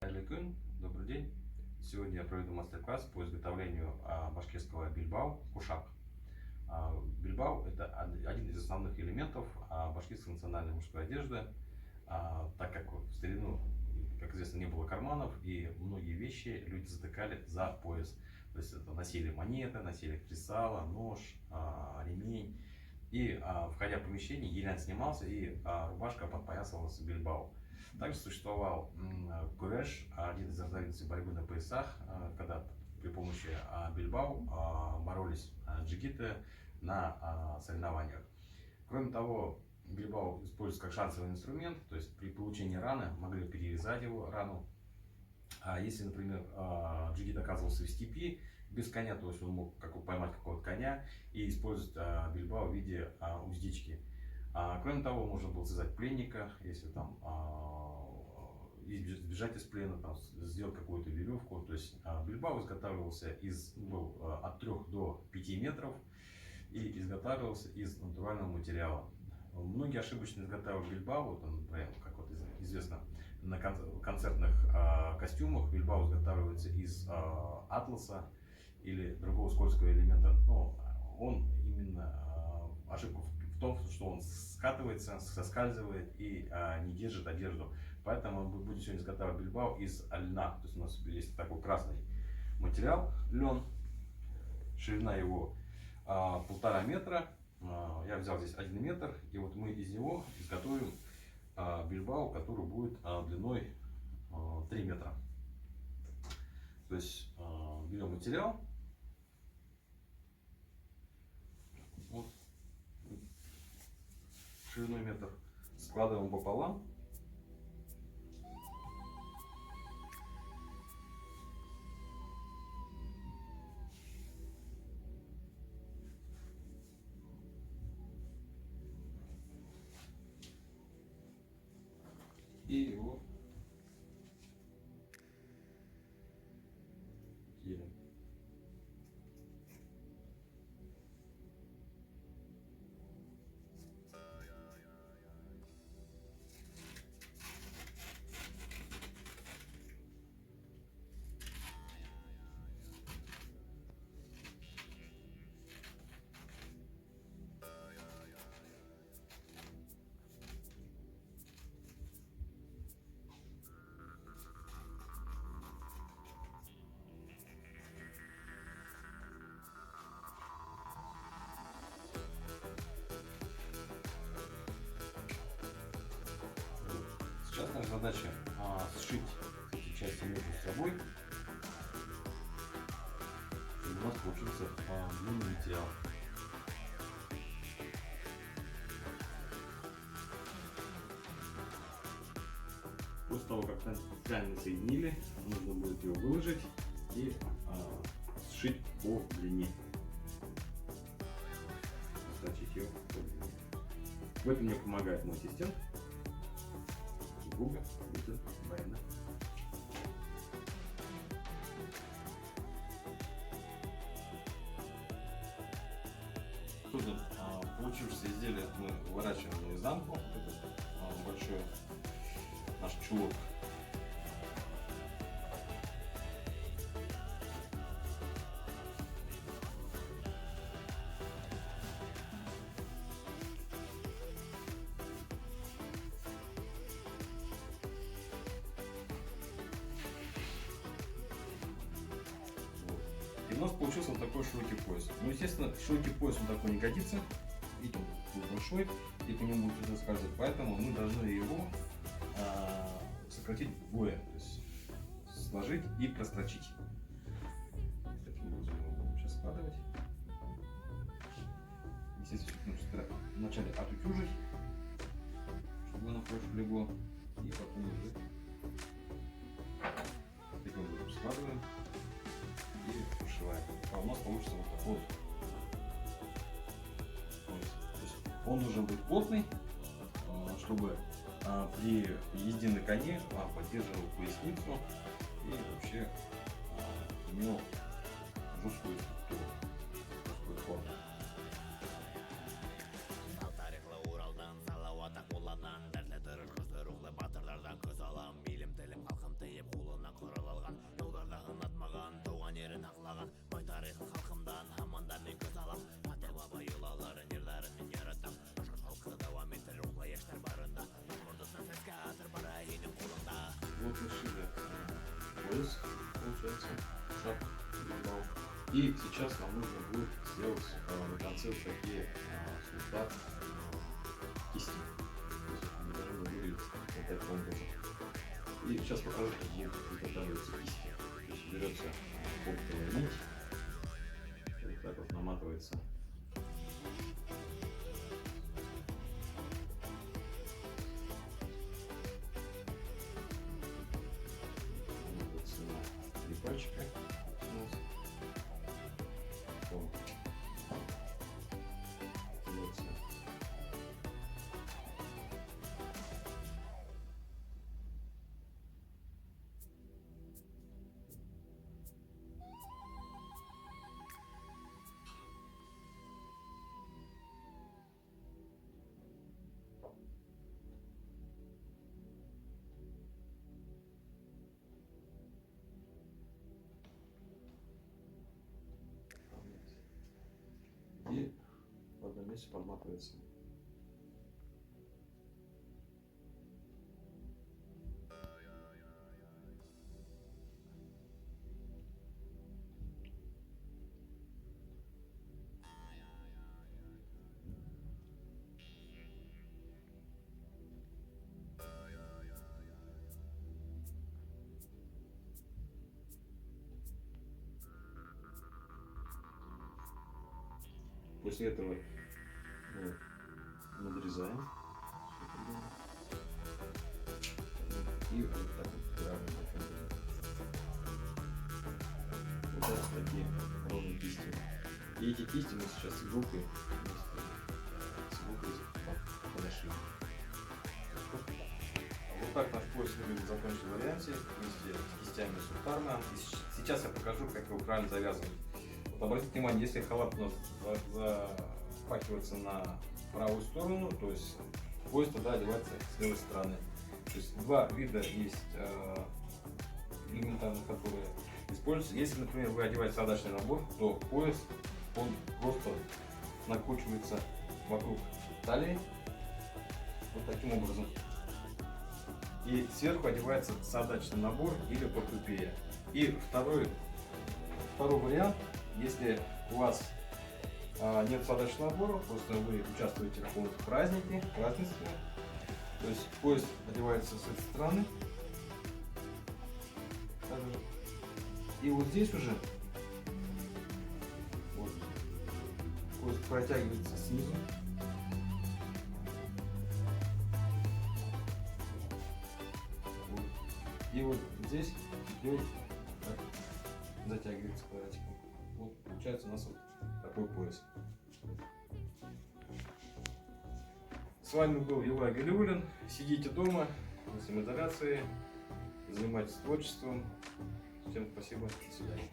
Добрый день. Сегодня я проведу мастер-класс по изготовлению башкирского бильбау кушак. Бильбау — это один из основных элементов башкирской национальной мужской одежды, так как в старину, как известно, не было карманов, и многие вещи люди затыкали за пояс. То есть это носили монеты, носили кресало, нож, ремень. И входя в помещение, елян снимался, и рубашка подпоясывалась бильбау. Также существовал куреш, один из разновидностей борьбы на поясах, когда при помощи бильбау боролись джигиты на соревнованиях. Кроме того, бильбау используется как шансовый инструмент, то есть при получении раны могли перевязать его рану. А если, например, джигит оказывался в степи без коня, то есть он мог поймать какого-то коня и использовать бильбау в виде уздечки. Кроме того, можно было связать пленника, если там сбежать из плена, там, сделать какую-то веревку. То есть бильбау изготавливался был от 3 до 5 метров и изготавливался из натурального материала. Многие ошибочно изготавливают бильбау, например, как вот известно, на концертных костюмах бильбау изготавливается из атласа или другого скользкого элемента. Но он именно ошибка в том, что он скатывается, соскальзывает и не держит одежду. Поэтому мы будем сегодня изготавливать бильбау из льна. То есть у нас есть такой красный материал, лен, ширина его 1,5 метра. Я взял здесь 1 метр, и вот мы из него изготовим бильбау, который будет длиной 3 метра. То есть берем материал, вот, шириной метр, складываем пополам. И его делим. Сейчас наша задача сшить эти части между собой, чтобы у нас получился длинный материал. После того, как ткань соединили, нужно будет ее выложить и сшить по длине. Расточить ее по длине. В этом мне помогает мой ассистент. Это Байна. Получившееся изделие мы выворачиваем наизнанку. Это большой наш чулок. И у нас получился вот такой широкий пояс. Ну, естественно, широкий пояс он такой не годится. Видите, он будет большой, и по нему будет заскальзывать. Поэтому мы должны его сократить вдвое. То есть сложить и прострочить. Таким образом мы будем сейчас складывать. Естественно, вначале отутюжить, чтобы оно хорошо легло. И потом уже таким образом складываем и пришиваем. А у нас получится вот такой вот. Он должен быть плотный, чтобы при езде на коне поддерживал поясницу и вообще имел жесткую структуру, жесткую форму. Батырлардан көз алам, билім тілім қалқым тиіп қолын зашили пояс, получается, кушак, бильбау. И сейчас нам нужно будет сделать на конце вот такие цвета кисти. То есть они должны выглядеть вот таким образом. И сейчас покажу, как будут изготавливаться кисти. То есть берется оптовая нить, вот так вот наматывается. Наматывается на 3 пальчика. И в одном месте подматывается. После этого надрезаем и вот так вот выравниваем. Вот это такие ровные кисти. И эти кисти мы сейчас с иголкой подошли. Вот так наш пояс выглядит в законченном варианте вместе с кистями Сухтарма. Сейчас я покажу, как его правильно завязывать. Обратите внимание, если халат у нас запахивается на правую сторону, то есть пояс тогда одевается с левой стороны. То есть два вида есть элементарно, которые используются. Если, например, вы одеваете задачный набор, то пояс он просто накручивается вокруг талии вот таким образом. И сверху одевается задачный набор или портупея. И второй вариант. Если у вас нет задачного набора, просто вы участвуете в каком-то празднике, празднестве, то есть пояс одевается с этой стороны, и вот здесь уже вот, пояс протягивается снизу, вот, и вот здесь идет, затягивается квадратиком. Вот получается у нас вот такой пояс. С вами был Юлай Галиуллин. Сидите дома, на самоизоляции, занимайтесь творчеством. Всем спасибо, до свидания.